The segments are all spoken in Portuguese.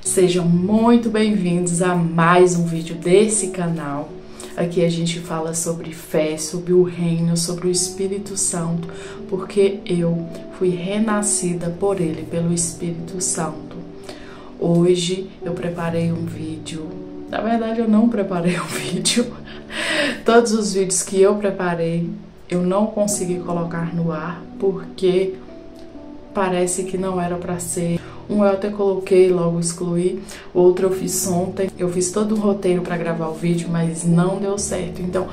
Sejam muito bem-vindos a mais um vídeo desse canal. Aqui a gente fala sobre fé, sobre o reino, sobre o Espírito Santo, porque eu fui renascida por ele, pelo Espírito Santo. Hoje eu preparei um vídeo, na verdade eu não preparei um vídeo, todos os vídeos que eu preparei eu não consegui colocar no ar, porque parece que não era para ser. Um eu até coloquei, logo excluí, o outro eu fiz ontem. Eu fiz todo um roteiro para gravar o vídeo, mas não deu certo. Então,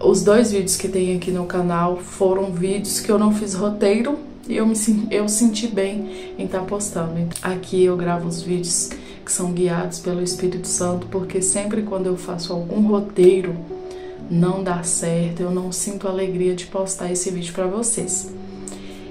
os dois vídeos que tem aqui no canal foram vídeos que eu não fiz roteiro e eu senti bem em estar postando. Aqui eu gravo os vídeos que são guiados pelo Espírito Santo, porque sempre quando eu faço algum roteiro, não dá certo, eu não sinto alegria de postar esse vídeo para vocês.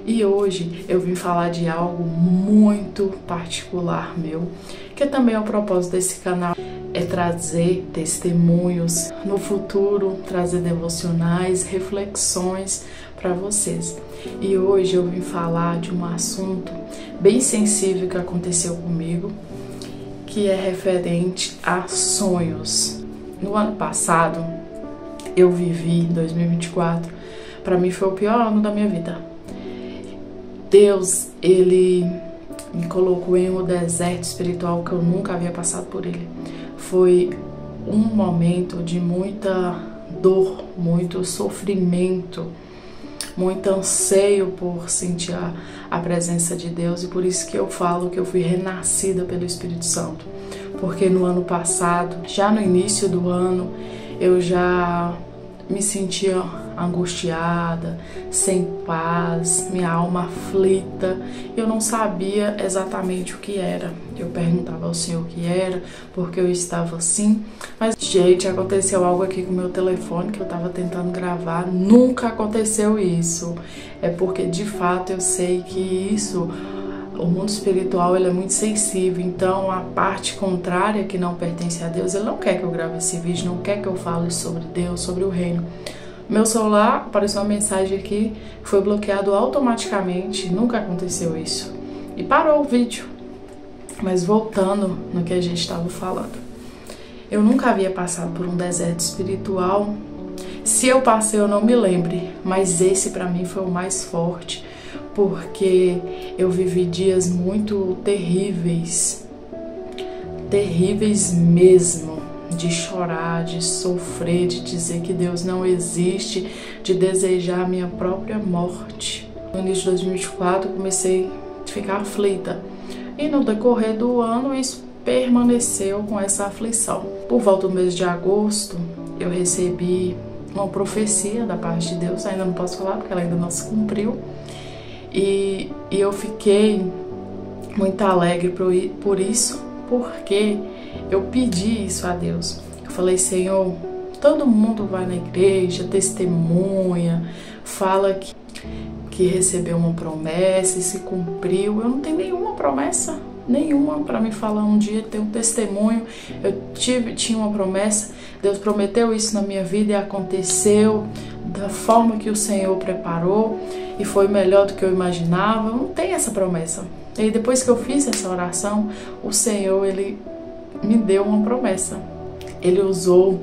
E hoje eu vim falar de algo muito particular meu, que também é o propósito desse canal, é trazer testemunhos no futuro, trazer devocionais, reflexões para vocês. E hoje eu vim falar de um assunto bem sensível que aconteceu comigo, que é referente a sonhos. No ano passado, eu vivi, 2024, para mim foi o pior ano da minha vida. Deus, ele me colocou em um deserto espiritual que eu nunca havia passado por ele. Foi um momento de muita dor, muito sofrimento, muito anseio por sentir a presença de Deus, e por isso que eu falo que eu fui renascida pelo Espírito Santo. Porque no ano passado, já no início do ano, eu já me sentia angustiada, sem paz, minha alma aflita. Eu não sabia exatamente o que era. Eu perguntava ao Senhor o que era, porque eu estava assim. Mas, gente, aconteceu algo aqui com o meu telefone que eu estava tentando gravar. Nunca aconteceu isso. É porque, de fato, eu sei que isso, o mundo espiritual, ele é muito sensível. Então, a parte contrária, que não pertence a Deus, ele não quer que eu grave esse vídeo, não quer que eu fale sobre Deus, sobre o reino. Meu celular, apareceu uma mensagem aqui, foi bloqueado automaticamente, nunca aconteceu isso. E parou o vídeo. Mas voltando no que a gente estava falando. Eu nunca havia passado por um deserto espiritual. Se eu passei, eu não me lembre, mas esse para mim foi o mais forte, porque eu vivi dias muito terríveis. Terríveis mesmo. De chorar, de sofrer, de dizer que Deus não existe, de desejar a minha própria morte. No início de 2024 eu comecei a ficar aflita, e no decorrer do ano isso permaneceu com essa aflição. Por volta do mês de agosto eu recebi uma profecia da parte de Deus, ainda não posso falar porque ela ainda não se cumpriu, e eu fiquei muito alegre por isso, porque eu pedi isso a Deus. Eu falei: Senhor, todo mundo vai na igreja, testemunha, fala que recebeu uma promessa e se cumpriu. Eu não tenho nenhuma promessa, nenhuma para me falar um dia, ter um testemunho. Tinha uma promessa, Deus prometeu isso na minha vida e aconteceu da forma que o Senhor preparou e foi melhor do que eu imaginava. Eu não tenho essa promessa. E depois que eu fiz essa oração, o Senhor, ele me deu uma promessa. Ele usou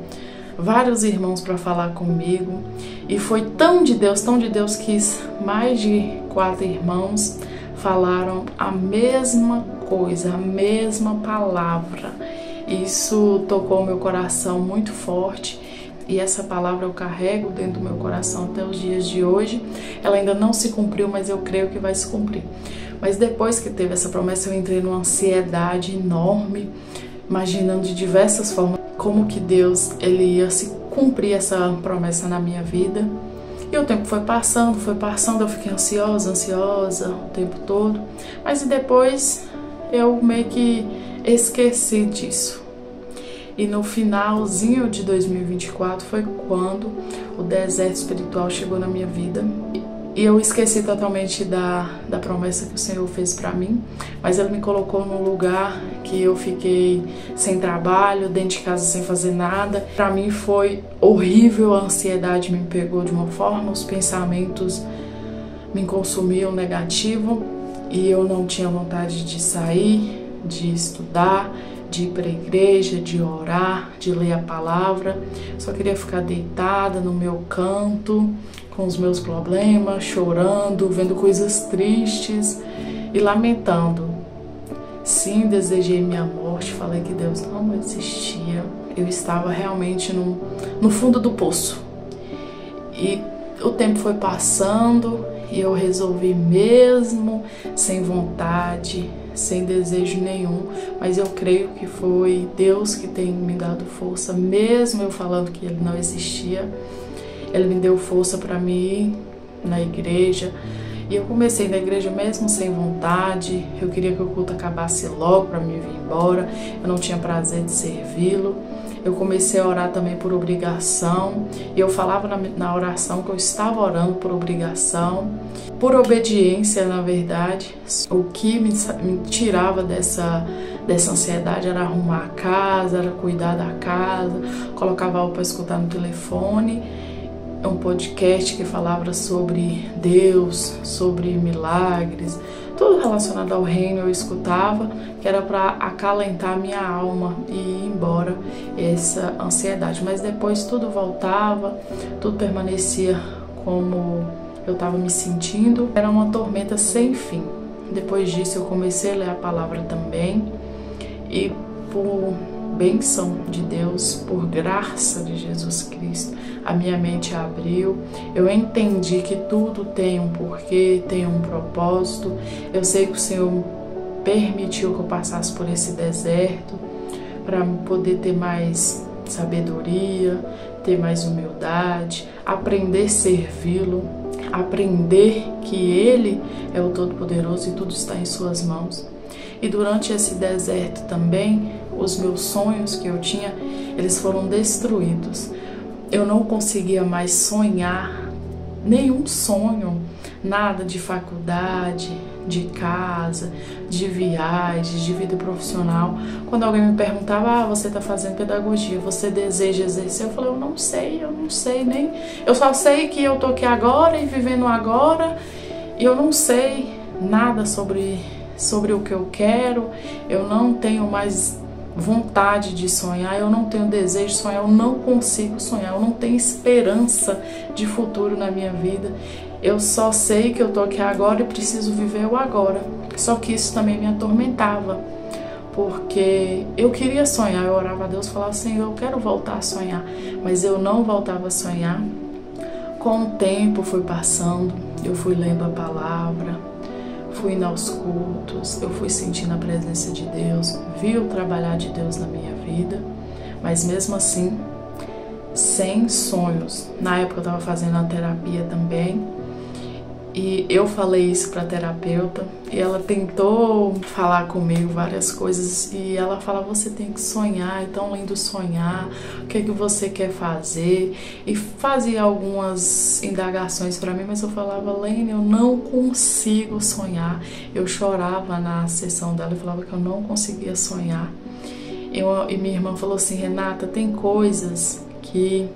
vários irmãos para falar comigo, e foi tão de Deus que mais de 4 irmãos falaram a mesma coisa, a mesma palavra. Isso tocou meu coração muito forte, e essa palavra eu carrego dentro do meu coração até os dias de hoje. Ela ainda não se cumpriu, mas eu creio que vai se cumprir. Mas depois que teve essa promessa, eu entrei numa ansiedade enorme, imaginando de diversas formas como que Deus, ele ia se cumprir essa promessa na minha vida. E o tempo foi passando, eu fiquei ansiosa o tempo todo. Mas depois eu meio que esqueci disso. E no finalzinho de 2024 foi quando o deserto espiritual chegou na minha vida. E eu esqueci totalmente da promessa que o Senhor fez pra mim, mas Ele me colocou num lugar que eu fiquei sem trabalho, dentro de casa sem fazer nada. Pra mim foi horrível, a ansiedade me pegou de uma forma, os pensamentos me consumiam negativo, e eu não tinha vontade de sair, de estudar, de ir para a igreja, de orar, de ler a palavra. Só queria ficar deitada no meu canto, com os meus problemas, chorando, vendo coisas tristes e lamentando. Sim, desejei minha morte, falei que Deus não existia. Eu estava realmente no fundo do poço. E o tempo foi passando e eu resolvi mesmo, sem vontade, sem desejo nenhum, mas eu creio que foi Deus que tem me dado força, mesmo eu falando que Ele não existia. Ele me deu força para mim ir na igreja. E eu comecei na igreja mesmo sem vontade. Eu queria que o culto acabasse logo para mim vir embora. Eu não tinha prazer de servi-lo. Eu comecei a orar também por obrigação. E eu falava na oração que eu estava orando por obrigação, por obediência, na verdade. O que me tirava dessa ansiedade era arrumar a casa, era cuidar da casa. Colocava algo para escutar no telefone. Um podcast que falava sobre Deus, sobre milagres, tudo relacionado ao reino eu escutava, que era para acalentar a minha alma e ir embora essa ansiedade. Mas depois tudo voltava, tudo permanecia como eu estava me sentindo. Era uma tormenta sem fim. Depois disso eu comecei a ler a palavra também e por bênção de Deus, por graça de Jesus Cristo, a minha mente abriu. Eu entendi que tudo tem um porquê, tem um propósito. Eu sei que o Senhor permitiu que eu passasse por esse deserto para poder ter mais sabedoria, ter mais humildade, aprender a servi-lo, aprender que Ele é o Todo-Poderoso e tudo está em suas mãos. E durante esse deserto também, os meus sonhos que eu tinha, eles foram destruídos. Eu não conseguia mais sonhar nenhum sonho, nada de faculdade, de casa, de viagens, de vida profissional. Quando alguém me perguntava, você está fazendo pedagogia, você deseja exercer? Eu falei, eu não sei nem. Eu só sei que eu tô aqui agora e vivendo agora, e eu não sei nada sobre o que eu quero. Eu não tenho mais vontade de sonhar, eu não tenho desejo de sonhar, eu não consigo sonhar, eu não tenho esperança de futuro na minha vida. Eu só sei que eu tô aqui agora e preciso viver o agora. Só que isso também me atormentava, porque eu queria sonhar, eu orava a Deus e falava assim, eu quero voltar a sonhar, mas eu não voltava a sonhar. Com o tempo foi passando, eu fui lendo a palavra, fui indo aos cultos, eu fui sentindo a presença de Deus, vi o trabalhar de Deus na minha vida, mas mesmo assim, sem sonhos. Na época eu estava fazendo a terapia também, e eu falei isso para a terapeuta, e ela tentou falar comigo várias coisas, e ela fala, você tem que sonhar, é tão lindo sonhar, o que é que você quer fazer? E fazia algumas indagações para mim, mas eu falava, Lene, eu não consigo sonhar. Eu chorava na sessão dela e falava que eu não conseguia sonhar. E minha irmã falou assim, Renata, tem coisas que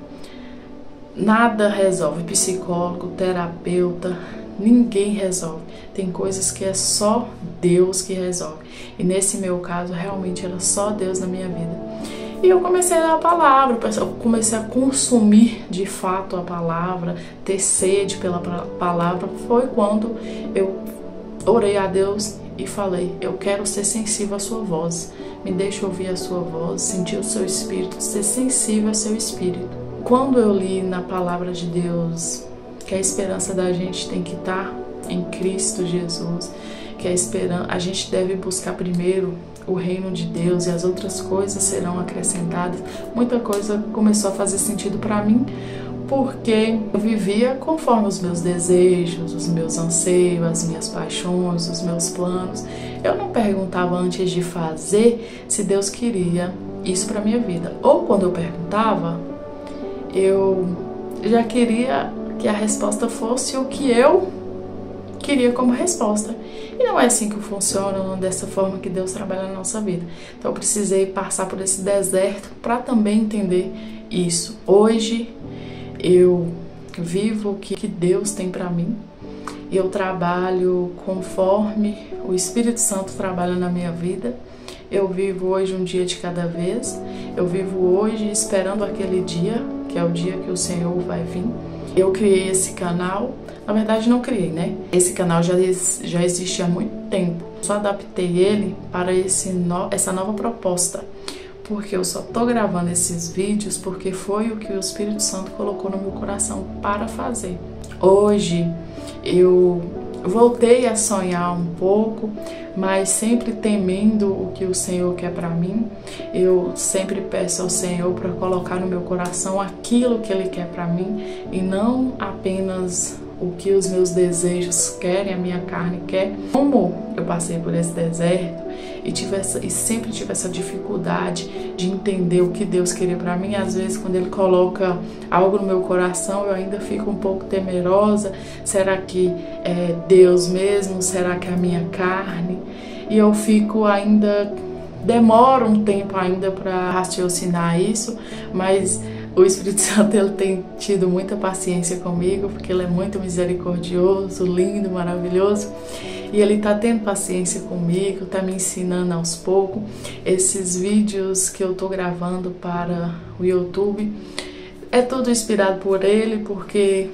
nada resolve, psicólogo, terapeuta, ninguém resolve. Tem coisas que é só Deus que resolve. E nesse meu caso, realmente era só Deus na minha vida. E eu comecei a ler a palavra, eu comecei a consumir de fato a palavra, ter sede pela palavra. Foi quando eu orei a Deus e falei, eu quero ser sensível à sua voz. Me deixe ouvir a sua voz, sentir o seu espírito, ser sensível ao seu espírito. Quando eu li na palavra de Deus que a esperança da gente tem que estar em Cristo Jesus, que a gente deve buscar primeiro o reino de Deus e as outras coisas serão acrescentadas, muita coisa começou a fazer sentido para mim, porque eu vivia conforme os meus desejos, os meus anseios, as minhas paixões, os meus planos. Eu não perguntava antes de fazer se Deus queria isso para minha vida. Ou quando eu perguntava, eu já queria que a resposta fosse o que eu queria como resposta. E não é assim que funciona, não é dessa forma que Deus trabalha na nossa vida. Então eu precisei passar por esse deserto para também entender isso. Hoje eu vivo o que Deus tem para mim. Eu trabalho conforme o Espírito Santo trabalha na minha vida. Eu vivo hoje um dia de cada vez. Eu vivo hoje esperando aquele dia, que é o dia que o Senhor vai vir. Eu criei esse canal, na verdade não criei, né? Esse canal já existe há muito tempo. Só adaptei ele para essa nova proposta. Porque eu só tô gravando esses vídeos porque foi o que o Espírito Santo colocou no meu coração para fazer. Hoje eu voltei a sonhar um pouco, mas sempre temendo o que o Senhor quer para mim. Eu sempre peço ao Senhor para colocar no meu coração aquilo que Ele quer para mim e não apenas o que os meus desejos querem, a minha carne quer. Como eu passei por esse deserto e sempre tive essa dificuldade de entender o que Deus queria para mim, às vezes quando Ele coloca algo no meu coração, eu ainda fico um pouco temerosa. Será que é Deus mesmo? Será que é a minha carne? E eu fico ainda, demora um tempo ainda para raciocinar isso, mas o Espírito Santo, ele tem tido muita paciência comigo, porque ele é muito misericordioso, lindo, maravilhoso. E ele tá tendo paciência comigo, tá me ensinando aos poucos. Esses vídeos que eu tô gravando para o YouTube, é tudo inspirado por ele, porque,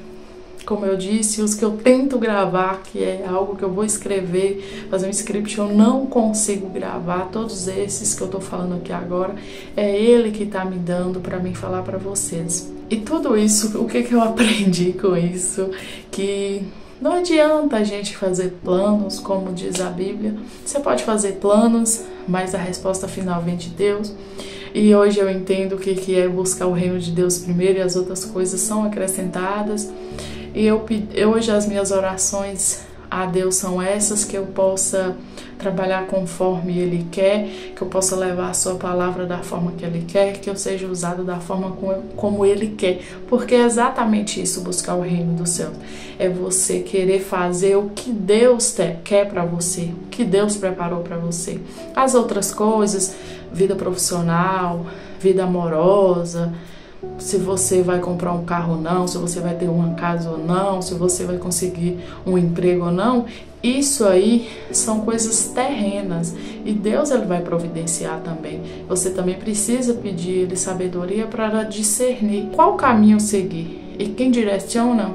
como eu disse, os que eu tento gravar, que é algo que eu vou escrever, fazer um script, eu não consigo gravar. Todos esses que eu tô falando aqui agora, é ele que tá me dando para mim falar para vocês. E tudo isso, o que eu aprendi com isso? Que não adianta a gente fazer planos, como diz a Bíblia. Você pode fazer planos, mas a resposta final vem de Deus. E hoje eu entendo o que é buscar o reino de Deus primeiro e as outras coisas são acrescentadas. E hoje as minhas orações a Deus são essas, que eu possa trabalhar conforme Ele quer, que eu possa levar a sua palavra da forma que Ele quer, que eu seja usado da forma como Ele quer, porque é exatamente isso, buscar o reino do céu. É você querer fazer o que Deus quer para você, o que Deus preparou para você. As outras coisas, vida profissional, vida amorosa, se você vai comprar um carro ou não, se você vai ter uma casa ou não, se você vai conseguir um emprego ou não, isso aí são coisas terrenas e Deus, ele vai providenciar também. Você também precisa pedir Ele sabedoria para discernir qual caminho seguir. E quem direciona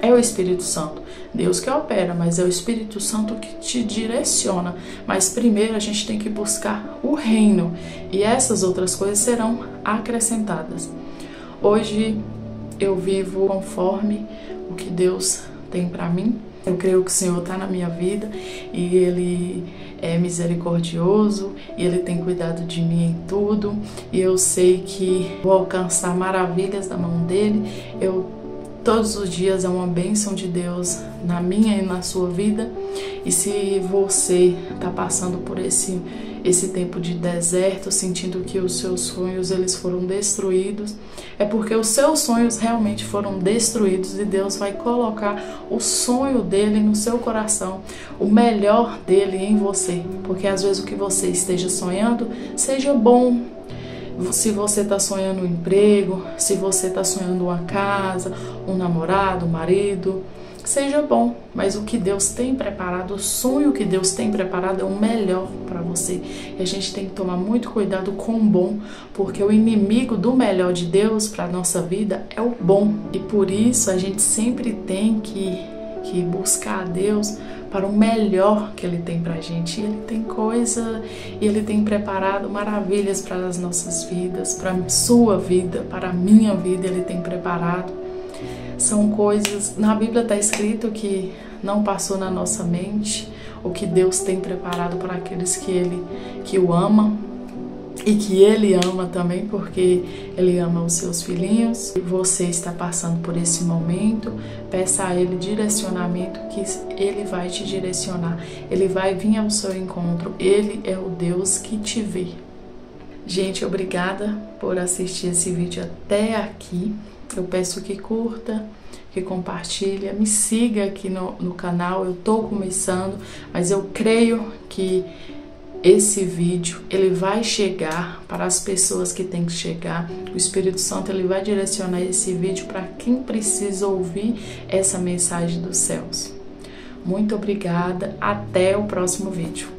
é o Espírito Santo. Deus que opera, mas é o Espírito Santo que te direciona. Mas primeiro a gente tem que buscar o reino e essas outras coisas serão acrescentadas. Hoje eu vivo conforme o que Deus tem para mim. Eu creio que o Senhor está na minha vida e Ele é misericordioso e Ele tem cuidado de mim em tudo. E eu sei que vou alcançar maravilhas da mão dEle. Todos os dias é uma bênção de Deus na minha e na sua vida. E se você está passando por esse tempo de deserto, sentindo que os seus sonhos eles foram destruídos, é porque os seus sonhos realmente foram destruídos e Deus vai colocar o sonho dele no seu coração, o melhor dele em você. Porque às vezes o que você esteja sonhando seja bom. Se você está sonhando um emprego, se você está sonhando uma casa, um namorado, um marido, seja bom, mas o que Deus tem preparado, o sonho que Deus tem preparado é o melhor para você. E a gente tem que tomar muito cuidado com o bom, porque o inimigo do melhor de Deus para a nossa vida é o bom. E por isso a gente sempre tem que buscar a Deus para o melhor que Ele tem pra gente. E Ele tem coisa, e Ele tem preparado maravilhas para as nossas vidas, para a sua vida, para a minha vida, Ele tem preparado. São coisas, na Bíblia está escrito que não passou na nossa mente o que Deus tem preparado para aqueles que o amam e que Ele ama também, porque Ele ama os seus filhinhos. E você está passando por esse momento, peça a Ele direcionamento, que Ele vai te direcionar, Ele vai vir ao seu encontro, Ele é o Deus que te vê. Gente, obrigada por assistir esse vídeo até aqui. Eu peço que curta, que compartilhe, me siga aqui no canal. Eu estou começando, mas eu creio que esse vídeo ele vai chegar para as pessoas que tem que chegar. O Espírito Santo ele vai direcionar esse vídeo para quem precisa ouvir essa mensagem dos céus. Muito obrigada, até o próximo vídeo.